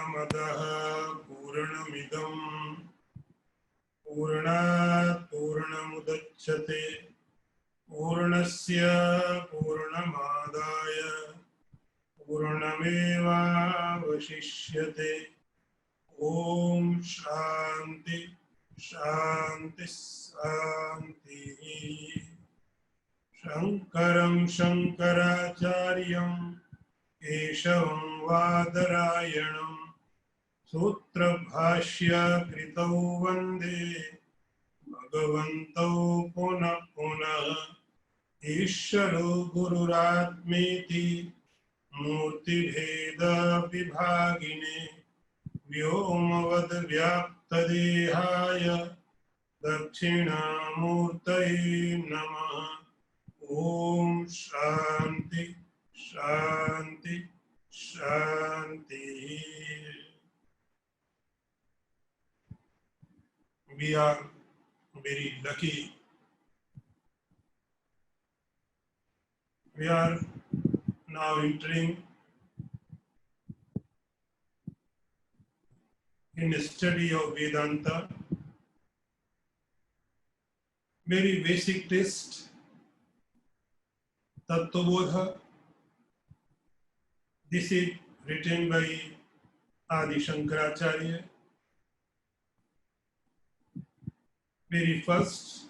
पूर्णमदः पूर्णमिदं पूर्णात् पूर्णमुदच्यते पूर्णस्य पूर्णमादाय पूर्णमेवावशिष्यते। ओम शांति शांति शांति। शंकरं शंकराचार्यं केशवं वादरायणं सूत्रभाष्य कृतौ वन्दे भगवन्तौ पुनः पुनः। ईश्वरो गुरुरात्मेति मूर्तिभेद विभागिने व्योमवद् व्याप्तदेहाय दक्षिणामूर्तये नमः। ओम शांति शांति शांति। We are very lucky. We are now entering in the study of Vedanta. Very basic text, Tattva Bodha. This is written by Adi Shankaracharya. Very first,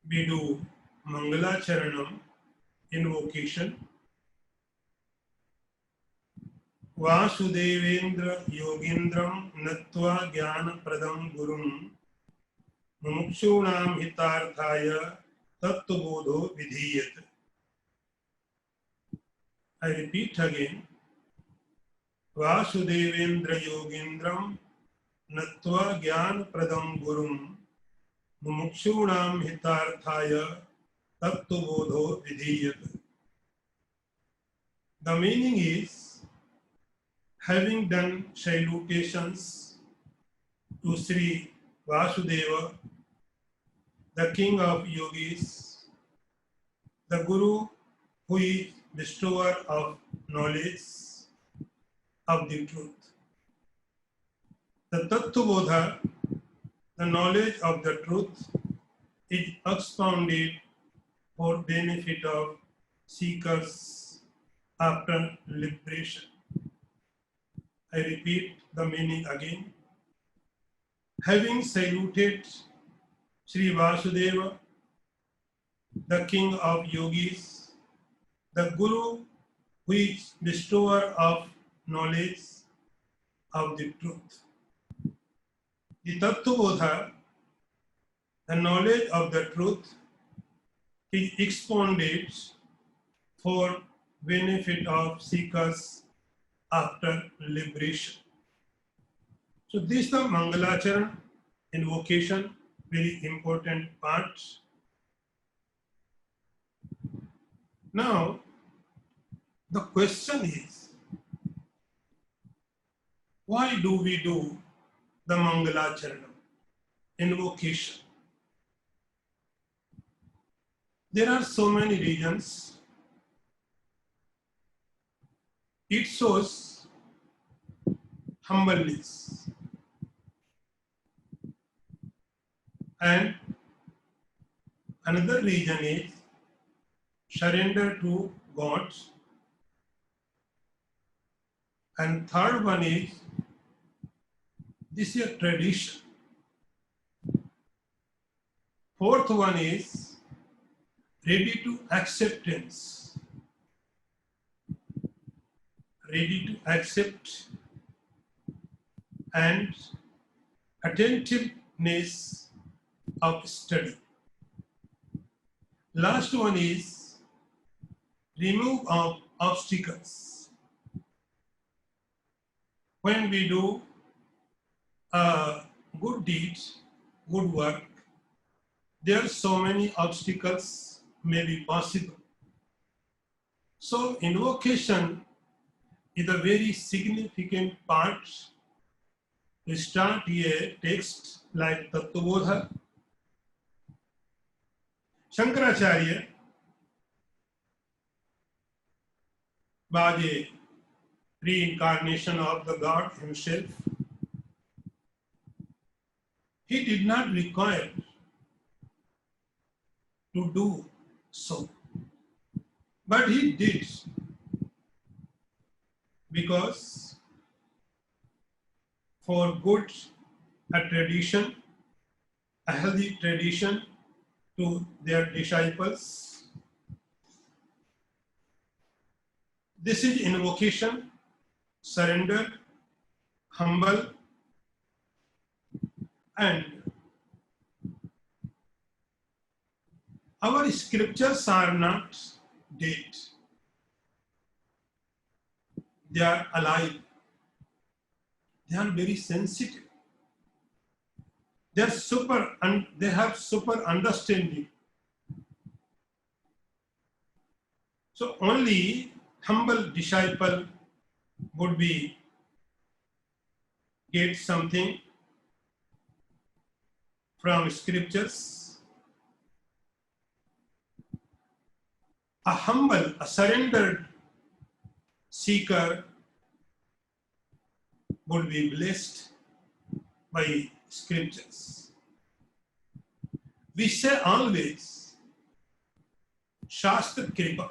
we do Mangala Charanam invocation. Vasudevendra Yogindram Natva Jnana Pradam Gurum Mumukshunam Hitarthaya Tattva Bodho Vidhiyat. I repeat again. Vasudevendra Yogindram Natva Jnana Pradam Gurum Mumukshunam Hitarthaya Tattva Bodho Vidhiyat. The meaning is, having done salutations to Sri Vasudeva, the king of yogis, the Guru who is bestower of knowledge of the truth. The Tattva Bodha, the knowledge of the truth, is expounded for benefit of seekers after liberation. I repeat the meaning again. Having saluted Sri Vasudeva, the king of yogis, the Guru who is bestower of knowledge of the truth. The Tattva Bodha, the knowledge of the truth, is expounded for benefit of seekers after liberation. So this is the Mangalacharan invocation, very important part. Now, the question is, why do we do the Mangalacharan invocation? There are so many reasons. It shows humbleness and another reason is surrender to God, and third one is this is a tradition. Fourth one is ready to acceptance, ready to accept and attentiveness of study. Last one is remove of obstacles. When we do a good deed, good work, there are so many obstacles may be possible. So invocation is a very significant part to start a text like Tattva Bodha. Shankaracharya, Bade reincarnation of the God himself, he did not require to do so. But he did, because for good a tradition, a healthy tradition to their disciples, this is invocation, surrender, humble, and our scriptures are not dead. They are alive. They are very sensitive. They have super understanding. So only humble disciple would be get something from scriptures. A humble, a surrendered seeker would be blessed by scriptures. We say always, Shastra Kripa,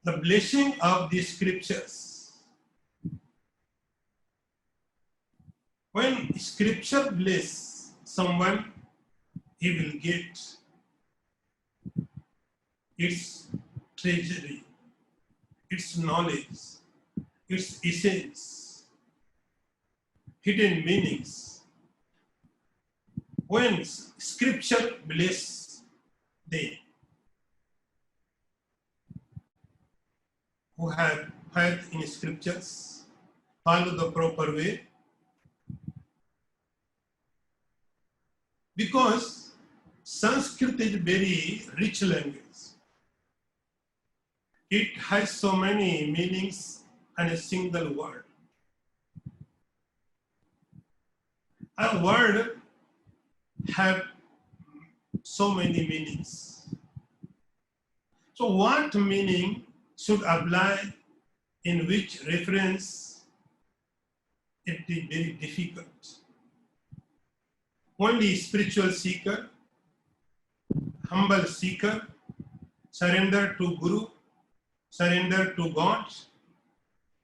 the blessing of the scriptures. When scripture bless someone, he will get its treasury, its knowledge, its essence, hidden meanings. When scripture bless them who have faith in scriptures, follow the proper way, because Sanskrit is very rich language. It has so many meanings in a single word. A word have so many meanings. So what meaning should apply in which reference? It is very difficult. Only spiritual seeker, humble seeker, surrender to Guru, surrender to God,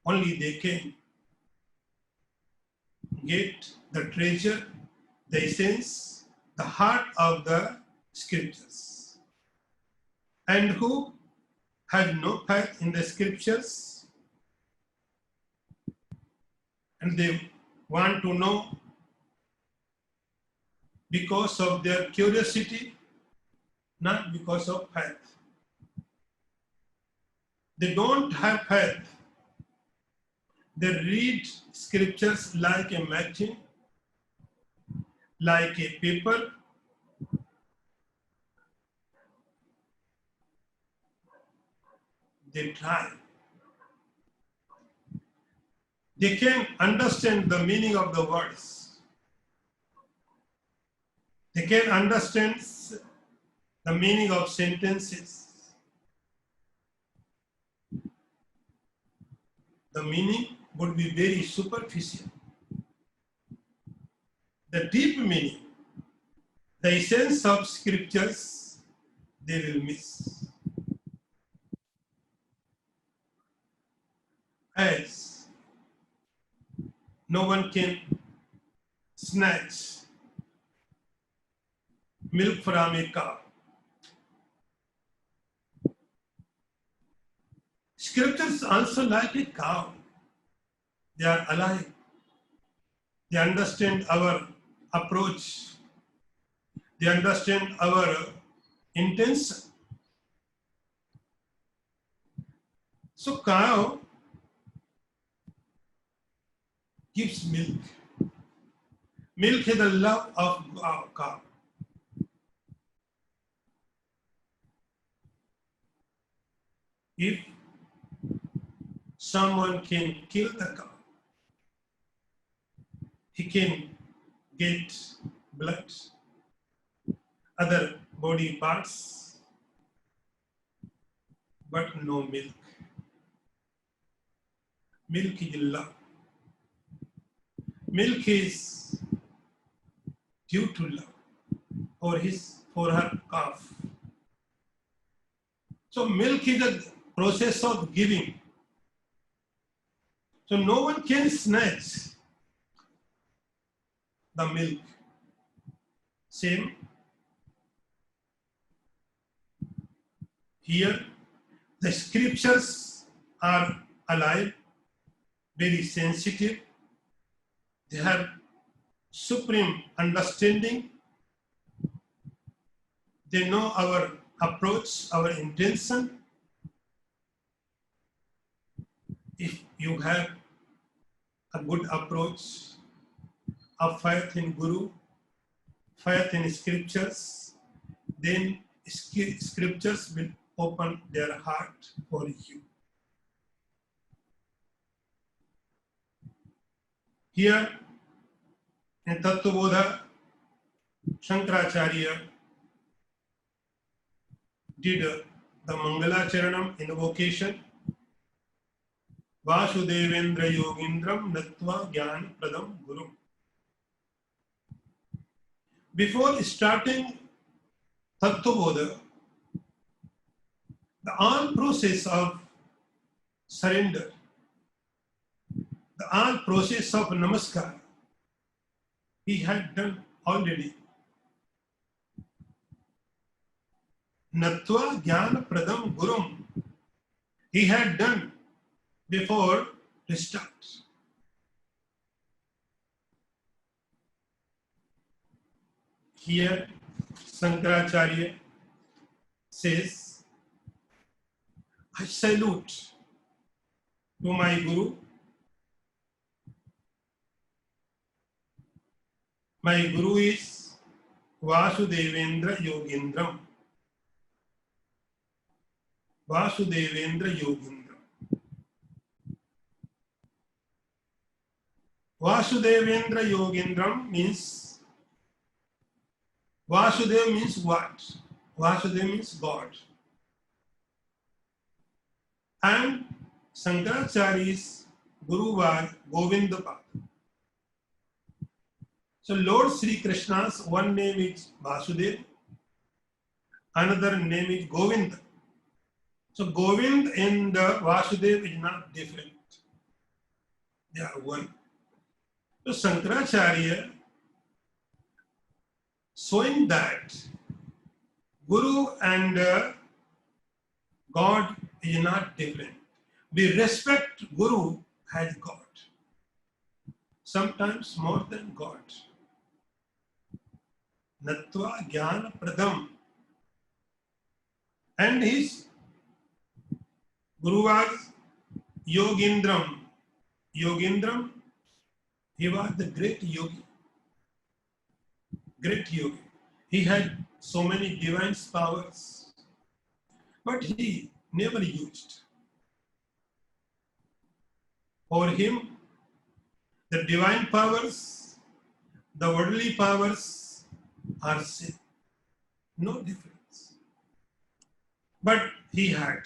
only they can get the treasure, the essence, the heart of the scriptures. And who has no faith in the scriptures and they want to know because of their curiosity, not because of faith. They don't have faith. They read scriptures like a magazine, like a paper. They try. They can understand the meaning of the words. They can understand the meaning of sentences. The meaning would be very superficial. The deep meaning, the essence of scriptures, they will miss. As no one can snatch milk from a cow. Scriptures also like a cow. They are alive. They understand our approach. They understand our intention. So cow gives milk. Milk is the love of our cow. If someone can kill the cow, he can get blood, other body parts, but no milk. Milk is love. Milk is due to love for her calf. So milk is a process of giving. So no one can snatch the milk. Same here, the scriptures are alive, very sensitive. They have supreme understanding. They know our approach, our intention. If you have a good approach of faith in Guru, faith in scriptures, then scriptures will open their heart for you. Here in Tattva Bodha, Shankaracharya did the Mangala Charanam invocation. Vasudevendra Yogindram Nattva Gyan Pradam Guru. Before starting Tattva Bodha, the all process of surrender, the all process of namaskar, he had done already. Nattva Jnana Pradam Gurum, he had done before to start. Here, Shankaracharya says, I salute to my Guru. My Guru is Vasudevendra Yogindram. Vasudevendra Yogindram. Vasudevendra Yogindram means, Vasudev means what? Vasudev means God. And Shankaracharya's Guru was Govinda. So Lord Sri Krishna's one name is Vasudev, another name is Govinda. So Govind and Vasudev is not different. They are one. So Shankaracharya showing that Guru and God is not different. We respect Guru as God, sometimes more than God. Nattva Jnana Pradam. And his Guru was Yogindram. Yogindram, he was the great yogi. Great yogi. He had so many divine powers, but he never used. For him, the divine powers, the worldly powers are same. No difference. But he had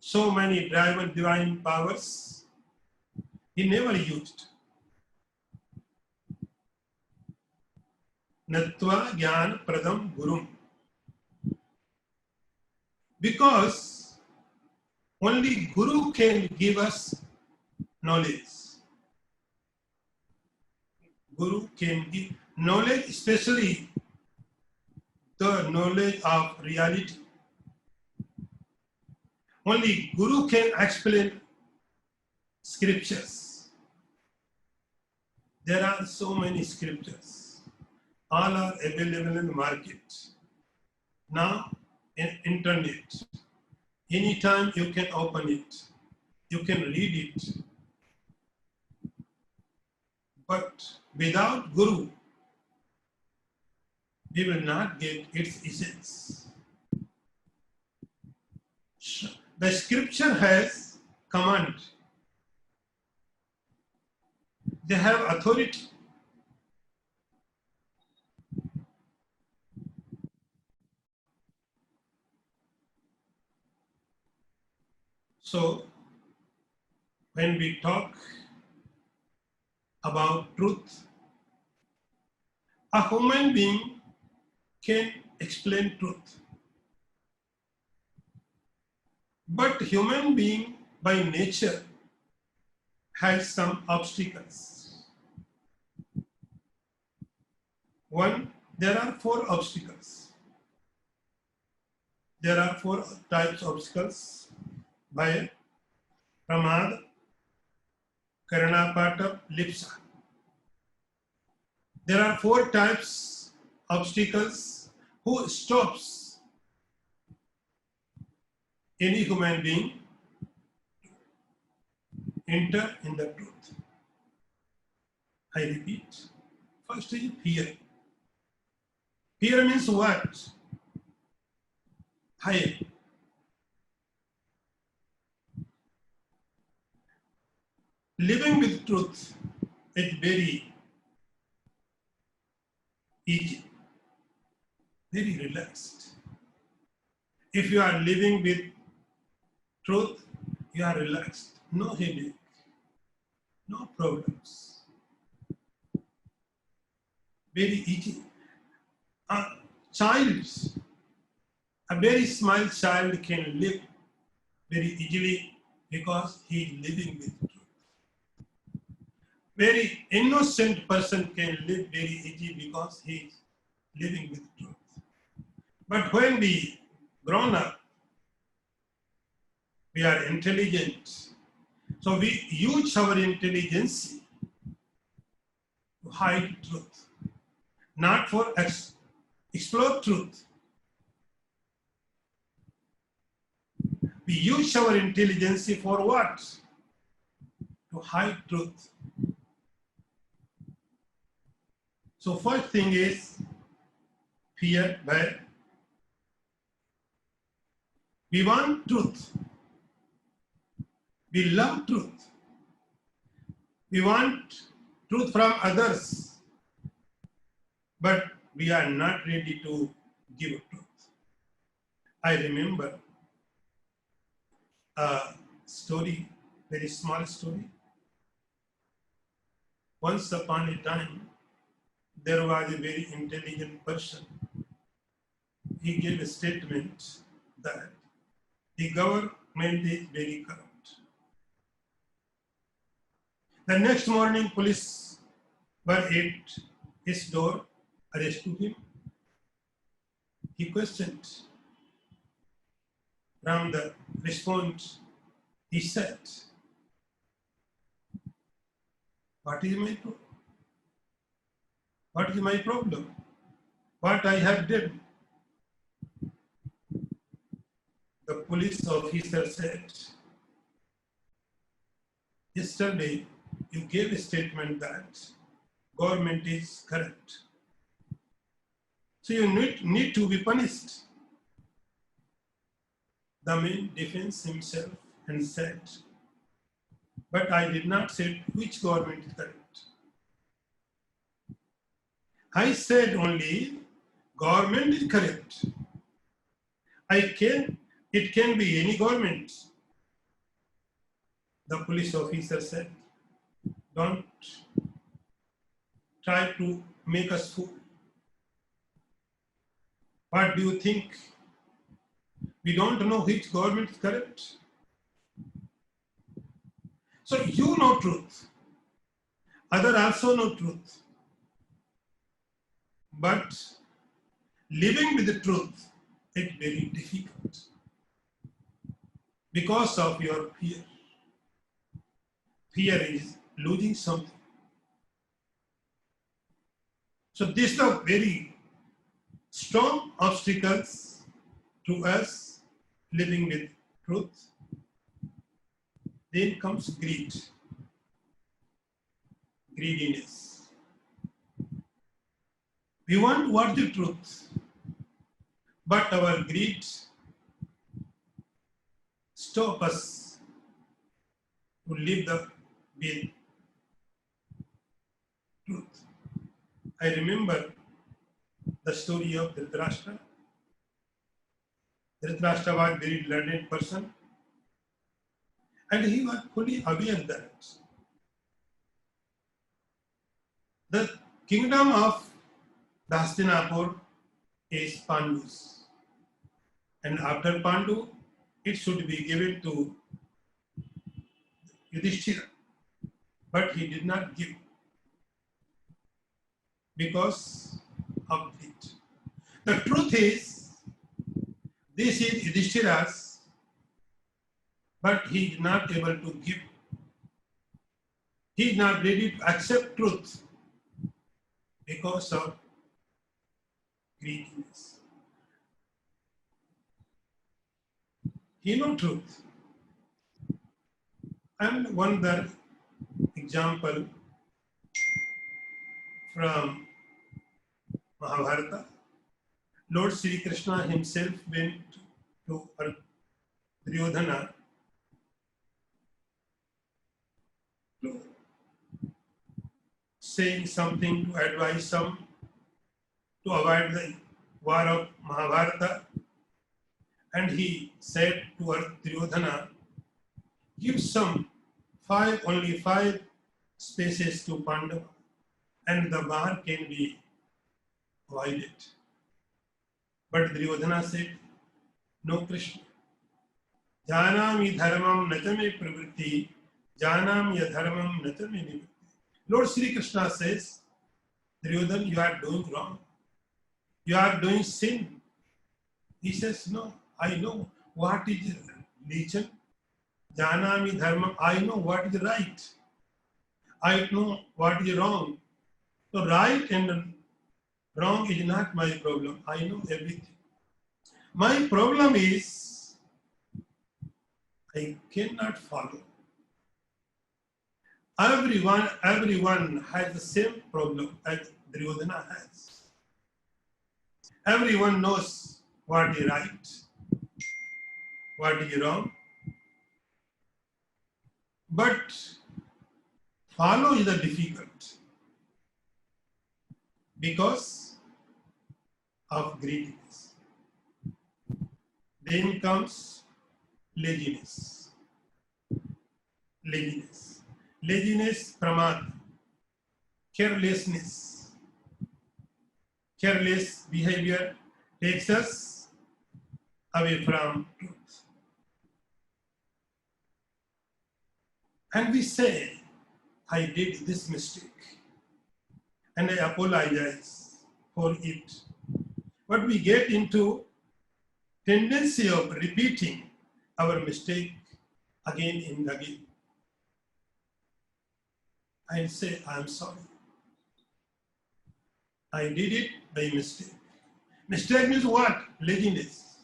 so many divine powers, he never used. Nattva Jnana Pradam Gurum. Because only Guru can give us knowledge. Guru can give knowledge, especially the knowledge of reality. Only Guru can explain scriptures. There are so many scriptures. All are available in the market. Now, in internet, anytime you can open it, you can read it. But without Guru, we will not get its essence. The scripture has command. They have authority. So, when we talk about truth, a human being can explain truth. But human being by nature has some obstacles. One, there are four obstacles. There are four types of obstacles: Bhaya, Pramad, Karanapata, Lipsa. There are four types of obstacles who stops any human being enter in the truth. I repeat. First is fear. Fear means what? High. Living with truth is very easy, very relaxed. If you are living with truth, you are relaxed. No headache, no problems. Very easy. A child, a very small child can live very easily because he is living with truth. Very innocent person can live very easy because he is living with truth. But when we grown up, we are intelligent. So we use our intelligence to hide truth, not for explore truth. We use our intelligence for what? To hide truth. So first thing is fear, where we want truth. We love truth. We want truth from others, but we are not ready to give truth. I remember a story, very small story. Once upon a time, there was a very intelligent person. He gave a statement that the government is very corrupt. The next morning, police were at his door, arrested him. He questioned. From the response, he said, "What is my problem? What is my problem? What I have done?" The police officer said, "Yesterday, you gave a statement that government is corrupt. So you need to be punished." The man defends himself and said, "But I did not say which government is corrupt. I said only government is corrupt. It can be any government." The police officer said, "Don't try to make us fool. What do you think? We don't know which government is corrupt. So you know truth. Others also know truth. But living with the truth is very difficult because of your fear. Fear is losing something. So these are very strong obstacles to us living with truth. Then comes greed, greediness. We want what the truth, but our greed stops us to live with truth. I remember the story of Dhritarashtra. Dhritarashtra was a very learned person, And he was fully aware that the kingdom of the Hastinapur is Pandu's. And after Pandu, it should be given to Yudhishthira. But he did not give because of it. The truth is, this is Yudhishthira's, but he is not able to give. He is not ready to accept truth because of greediness. He knows truth. And one other example from Mahabharata. Lord Sri Krishna himself went to Duryodhana to saying something to advise some to avoid the war of Mahabharata. And he said to Duryodhana, give only five spaces to Pandava, and the war can be avoided. But Duryodhana said, no Krishna. Janami dharmam natame pravritti, janami dharmam natame nivritti. Lord Sri Krishna says, Duryodhana, you are doing wrong. You are doing sin. He says, no, I know what is religion. Janami dharmam, I know what is right. I know what is wrong. So right and wrong is not my problem. I know everything. My problem is I cannot follow. Everyone has the same problem as Duryodhana has. Everyone knows what is right, what is wrong. But follow is difficult because of greediness. Then comes laziness. Laziness, pramad, carelessness. Careless behavior takes us away from truth. And we say, I did this mistake and I apologize for it. But we get into tendency of repeating our mistake again and again. I say, I'm sorry. I did it by mistake. Mistake means what? Laziness.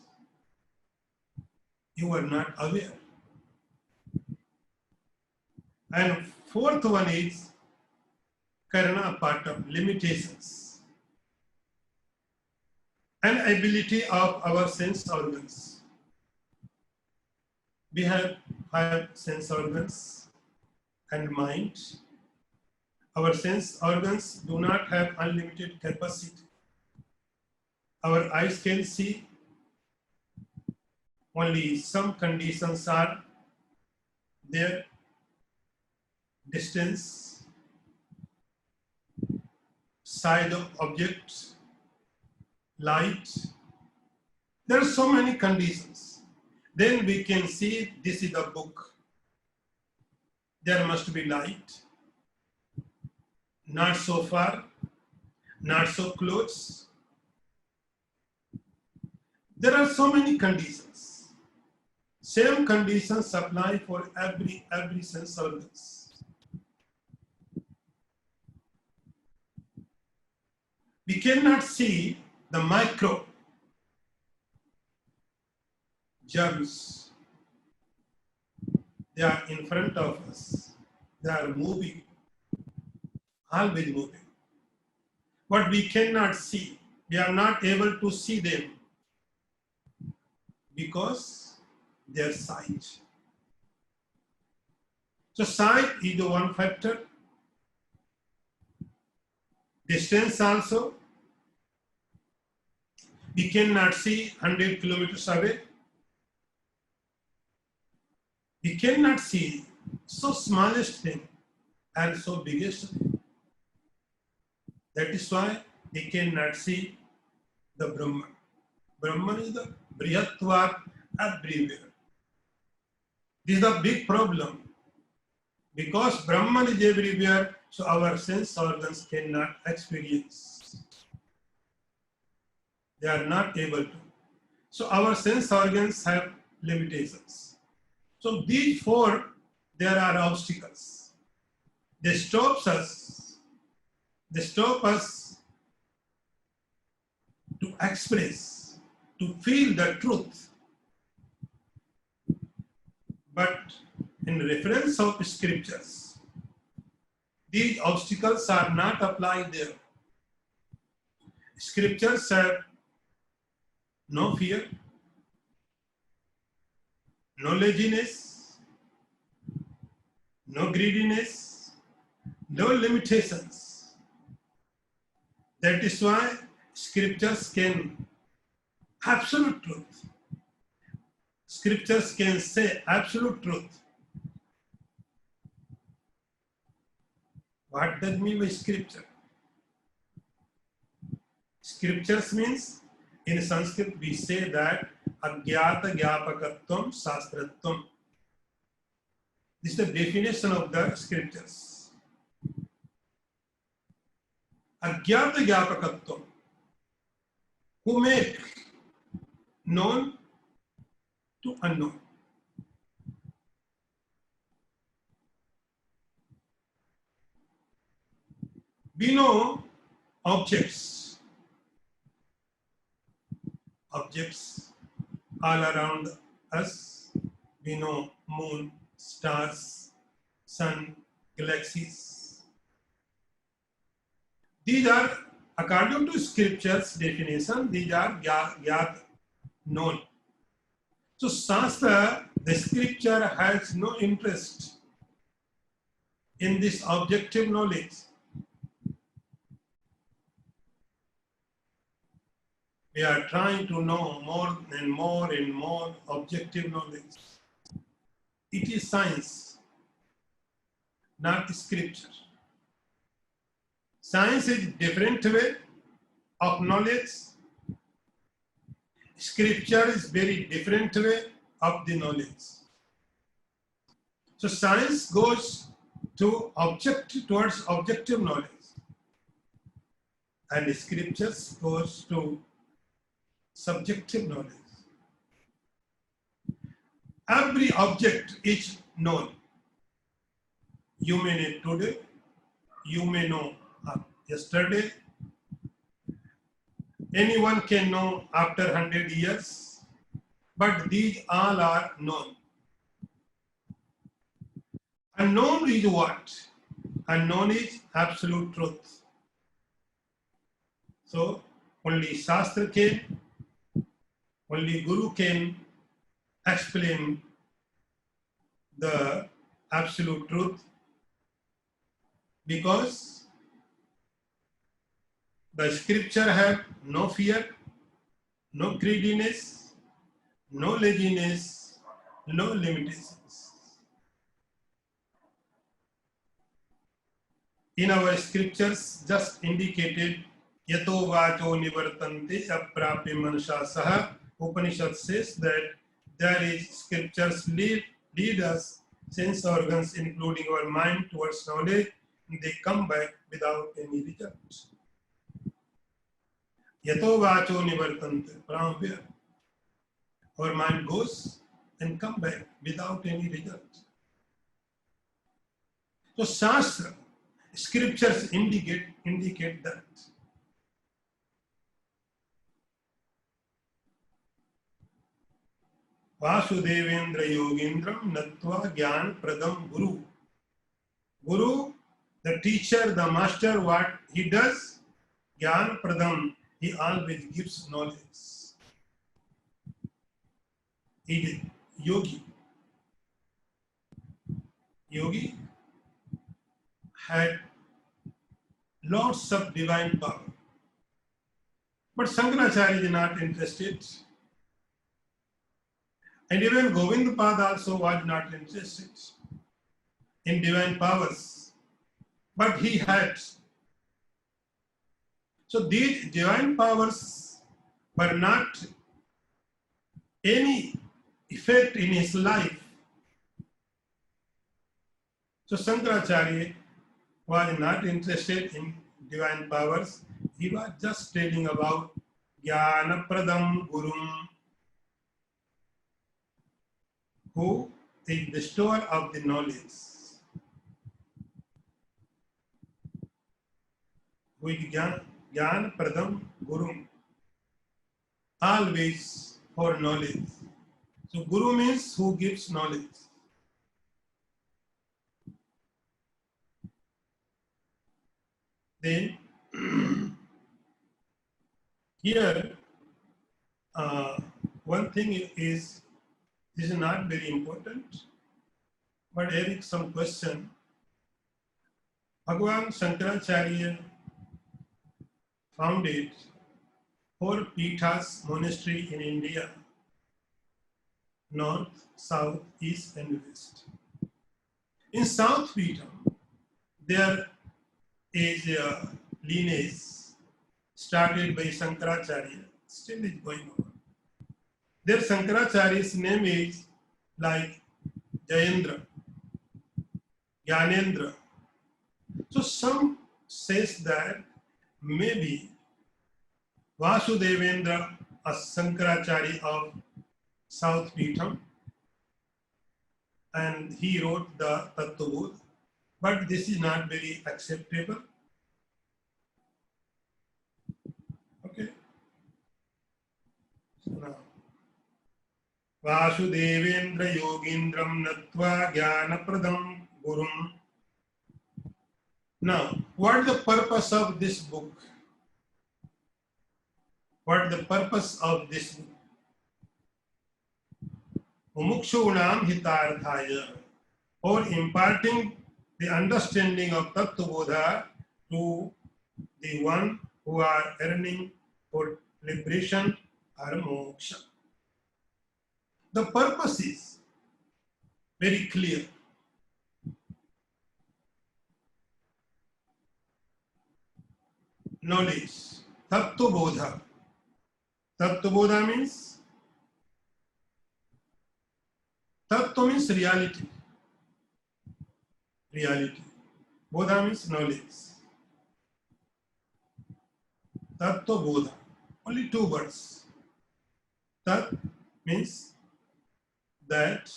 You are not aware. And fourth one is karana, part of limitations. An ability of our sense organs. We have 5 sense organs and mind. Our sense organs do not have unlimited capacity. Our eyes can see, only some conditions are there. Distance, size of objects, light. There are so many conditions. Then we can see this is a book. There must be light. Not so far, not so close. There are so many conditions. Same conditions apply for every sense organs. We cannot see the micro germs. They are in front of us. They are moving, always moving. But we cannot see. We are not able to see them because their size. So size is the one factor. Distance also. We cannot see 100 kilometers away. He cannot see so smallest thing and so biggest thing. That is why he cannot see the Brahman. Brahman is the Brihatvat everywhere. This is the big problem. Because Brahman is everywhere, so our sense organs cannot experience. They are not able to. So our sense organs have limitations. So these four, there are obstacles. They stop us. They stop us to express, to feel the truth. But in reference of scriptures, these obstacles are not applied there. Scriptures have no fear, no laziness, no greediness, no limitations. That is why scriptures can absolute truth. Scriptures can say absolute truth. What does mean by scripture? Scriptures means, in Sanskrit we say that agyata gyapakatvam sastratvam. This is the definition of the scriptures. Agyata gyapakatvam, who make known to unknown. We know objects all around us. We know moon, stars, sun, galaxies. These are, according to scripture's definition, these are gyat, known. So Shastra, the scripture has no interest in this objective knowledge. We are trying to know more and more and more objective knowledge. It is science, not scripture. Science is different way of knowledge. Scripture is very different way of the knowledge. So science goes to towards objective knowledge, and scriptures goes to subjective knowledge. Every object is known. You may know today, you may know yesterday. Anyone can know after 100 years, but these all are known. Unknown is what? Unknown is absolute truth. So only Shastra can, only Guru can explain the absolute truth, because the scripture have no fear, no greediness, no laziness, no limitations. In our scriptures, just indicated, yato vacho nivartante aprapya manasha saha. Upanishad says that there is scriptures lead us, sense organs including our mind, towards knowledge, and they come back without any result. Yato vacho nivartante, from where? Our mind goes and come back without any result. So Shastra, scriptures indicate that. Vasudevendra Yogindram Natva Gyan Pradam Guru. Guru, the teacher, the master, what he does? Gyan Pradam, he always gives knowledge. He is yogi. Yogi had lots of divine power. But Shankaracharya is not interested. And even Govind Pad also was not interested in divine powers, but he had. So these divine powers were not any effect in his life. So Shankaracharya was not interested in divine powers. He was just telling about Jnana Pradam Gurum, who is the store of the knowledge, who is Jnana Pradam Gurum, always for knowledge. So Guru means who gives knowledge. Then here one thing is, this is not very important, but here is some question. Bhagwan Shankaracharya founded 4 Pithas monastery in India, north, south, east and west. In South Pitham, there is a lineage started by Shankaracharya, still is going on. Their Shankaracharya's name is like Jayendra, Jnanendra. So some says that maybe Vasudevendra, a Shankaracharya of South Pitham, and he wrote the Tattva Bodha, but this is not very acceptable. Okay. So now, Vasudevendra Yogindram Natva Jnana Pradam Gurum. Now, what is the purpose of this book? What is the purpose of this book? Mumukshunam hitarthaya, or imparting the understanding of Tattva Bodha to the one who are yearning for liberation or moksha. The purpose is very clear. Knowledge, Tattva Bodha. Tattva Bodha means, Tattva means reality. Reality. Bodha means knowledge. Tattva Bodha. Only 2 words. Tat means that.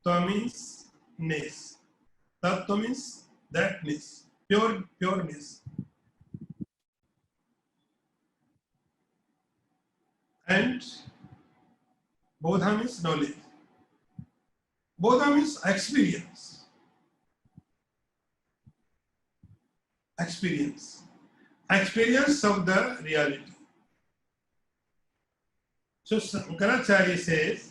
Tva means ness. Tattva means thatness. Pureness. And Bodha means knowledge. Bodha means experience. Experience. Experience of the reality. So Shankaracharya says,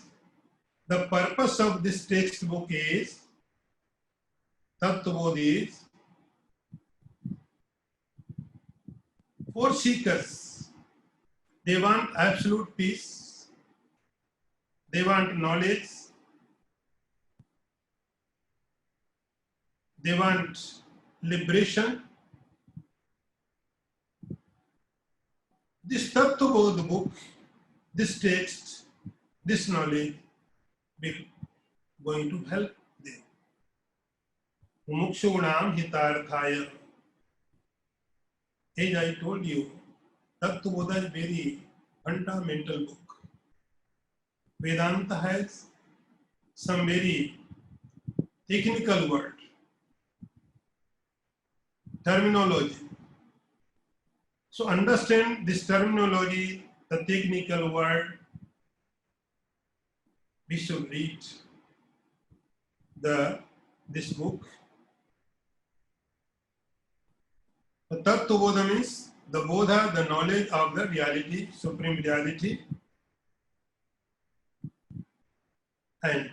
the purpose of this textbook is, Tattva Bodha is, for seekers. They want absolute peace. They want knowledge. They want liberation. This Tattva Bodha book, this text, this knowledge will going to help them. Mumukshunam hitarthaya. As I told you, Tattva Bodha is very fundamental book. Vedanta has some very technical word, terminology. So understand this terminology, the technical word. We should read this book. The Tattva Bodha means the Bodha, the knowledge of the reality, supreme reality. And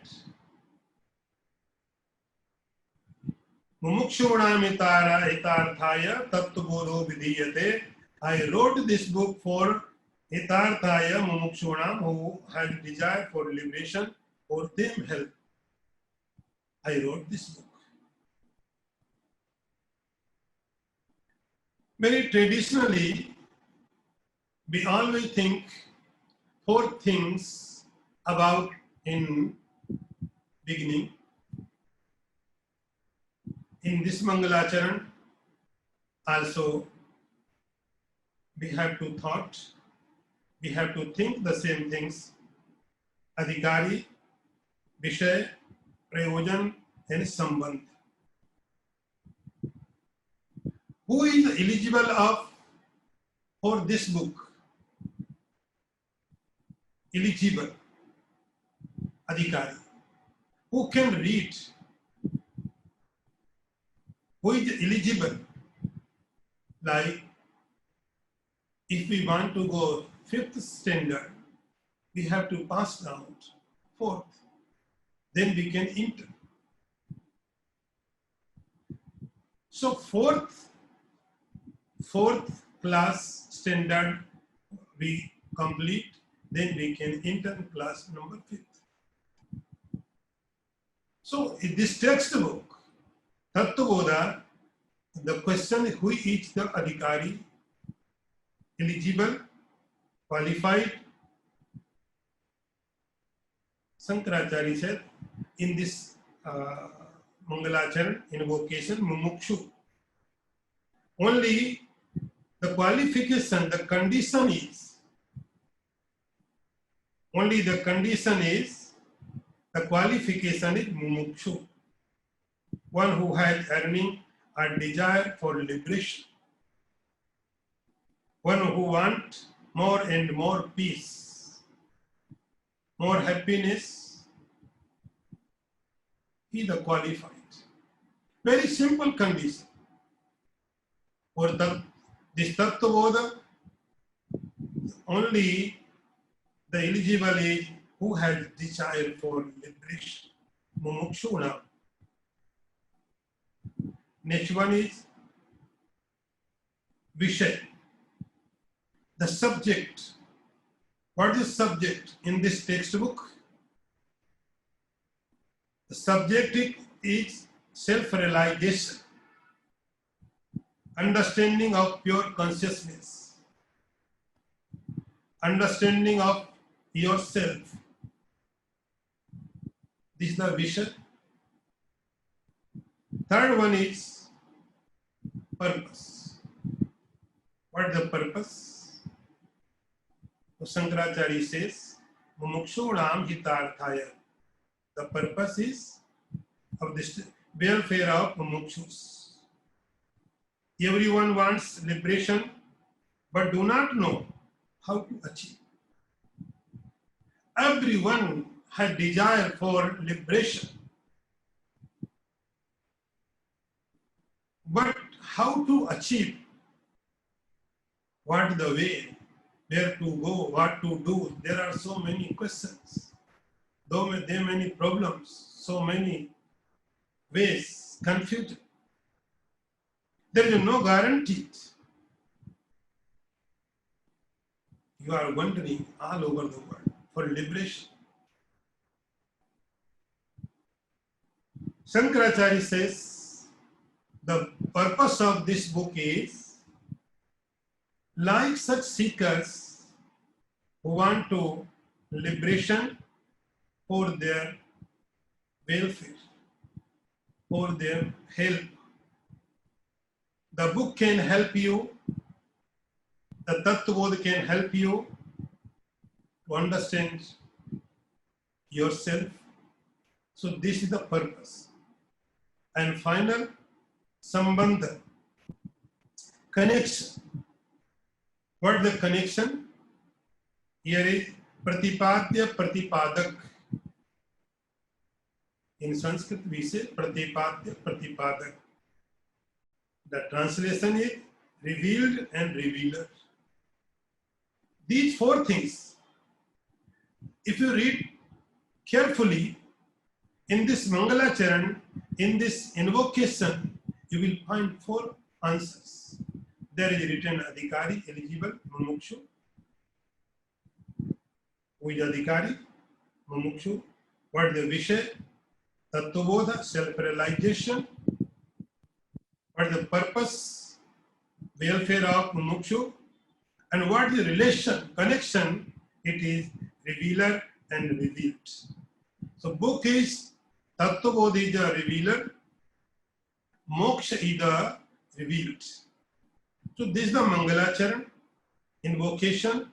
Mumukshunam hitarthaya Tattva Bodho vidhiyate. I wrote this book for Hitarthaya mumukshunam, who had desire for liberation, for them help. I wrote this book. Very traditionally, we always think four things about in beginning. In this Mangalacharan, also we have to thought, we have to think the same things. Adhikari, Vishay, Prayojan and Sambandh. Who is eligible for this book? Eligible. Adhikari. Who can read? Who is eligible? Like, if we want to go 5th standard, we have to pass out 4th. Then we can enter. So 4th class standard we complete, then we can enter class number 5th. So in this textbook, Tattva Bodha, the question is who is the adhikari, eligible, qualified. Shankaracharya said in this Mangalacharan invocation, Mumukshu. Only the qualification, the condition is, the qualification is Mumukshu. One who has earning a desire for liberation. One who wants more and more peace, more happiness, he is the qualified. Very simple condition. For this Tattva Bodha, only the eligible is who has desire for liberation. Mumukshuna. Next one is Vishay. The subject. What is subject in this textbook? The subject is self-realization, understanding of pure consciousness, understanding of yourself. This is the vision. Third one is purpose. What is the purpose? So Shankaracharya says, Mumukshunam hitarthaya. The purpose is of this welfare of mumukshus. Everyone wants liberation, but do not know how to achieve. Everyone has desire for liberation, but how to achieve? What the way? Where to go? What to do? There are so many questions. There are many problems, so many ways, confusion. There is no guarantee. You are wandering all over the world for liberation. Shankaracharya says the purpose of this book is, like such seekers who want to liberation for their welfare, for their help. The book can help you, the Tattva Bodha can help you to understand yourself. So this is the purpose. And final, Sambandha, connection. What is the connection? Here is Pratipadya Pratipadak. In Sanskrit we say Pratipadya Pratipadak. The translation is revealed and revealer. These four things, if you read carefully in this Mangalacharan, in this invocation, you will find four answers. There is written adhikari, eligible, mumukshu. who is adhikari, mumukshu. What is the vishay? Tattva Bodha, self-realization. What is the purpose? Welfare of mumukshu. And what is the relation, connection? It is revealer and revealed. So book is Tattva Bodha is the revealer, moksha is the revealed. So this is the Mangalacharan, invocation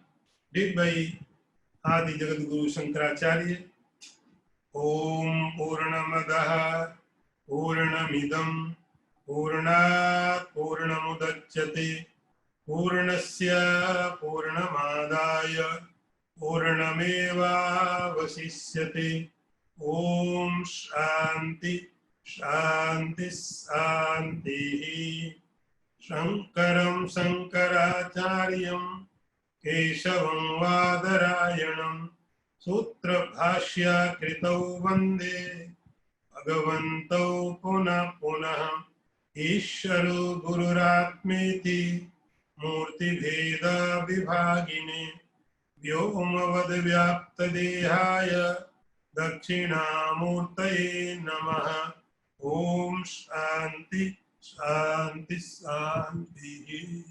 did by Adi Jagadguru Shankaracharya. Om Purnamadaha Purnamidam Purnat Purnamudachyate Purnasya Purnamadaya Purnameva Vasishyate. Om Shanti Shanti Shanti. Shankaram Shankaracharyam Keshavam Vadarayanam Sutra Bhashya Kritau Vande Bhagavantau Punah Punah Ishvaro Gururatmeti Murti Bheda Vibhagine Vyomavad Vyapta Dehaya Dakshinamurtaye Namaha. Om Shanti Shanti Shanti.